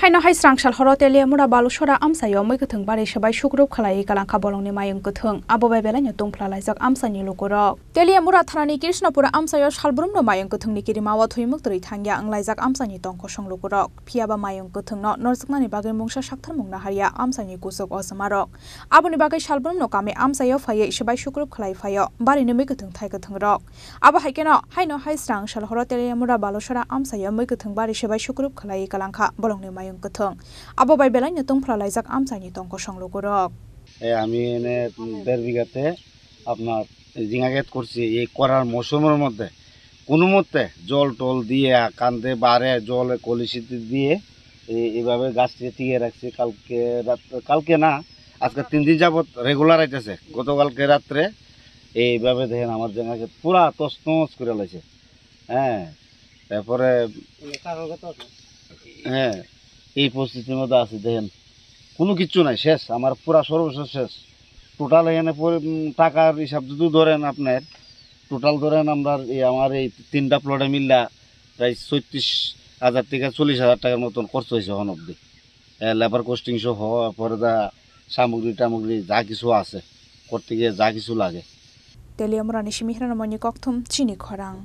Haino hai srangshal horotelia mura balusora amsayo moi kuthung bari shabai shukrup khalai kalangkha bolongni mayung kuthung abo bai belanya tungphla laijak amsani lukurok telia mura thanani krishnapura amsayo salbrumno mayung kuthungni kirimawa thuimuk turi thangya anglaijak amsani tongkho songlukurok phiaba mayung kuthungno norjaknani bagai mungsa sakthar mungna haria amsani kusuk osamarok aboni bagai salbrumno kame amsayo phaye shabai shukrup khalai phayo bari ni moi kuthung thai kuthngrok abo haikeno haino hai srangshal horotelia mura balusora amsayo moi kuthung bari shabai shukrup khalai kalangkha bolongni mayung kuthung abo bai belanya tungphla laijak amsani tongkho songlukurok আমি এনে 1.5 বিঘাতে আপনার ঝিঙা ক্ষেত করছি এই করার মৌসুমের মধ্যে কোনো মতে জল টল দিয়ে কান্দে বারে জলে কলসিতে দিয়ে এইভাবে গাছটি টিকে রাখছি কালকে না আজকে 3 দিন যাবত রেগুলার আইতেছে গতকালকে রাত্রে এইভাবে দেখেন আমার ঝিঙা ক্ষেত পুরা তছনছ করে লাইছে হ্যাঁ তারপরে হ্যাঁ এই পরিস্থিতির মধ্যে আছে দেখেন কোনো কিছু নাই শেষ আমার পুরা সর্বশেষ শেষ টোটাল এখানে টাকার হিসাব যদি ধরেন আপনার টোটাল ধরেন আমরা আমার এই 3টা প্লটে মিললা প্রায় 36,000 থেকে 40,000 টাকার মতন খরচ হয়েছে এখন অব্দি লেবার কস্টিং সহ পরে সামগ্রী টামগ্রী যা কিছু আছে করতে গিয়ে যা কিছু লাগে তেলিয়া মুরানি সিমিহরানা মনি ককথুম চিনি খরাং।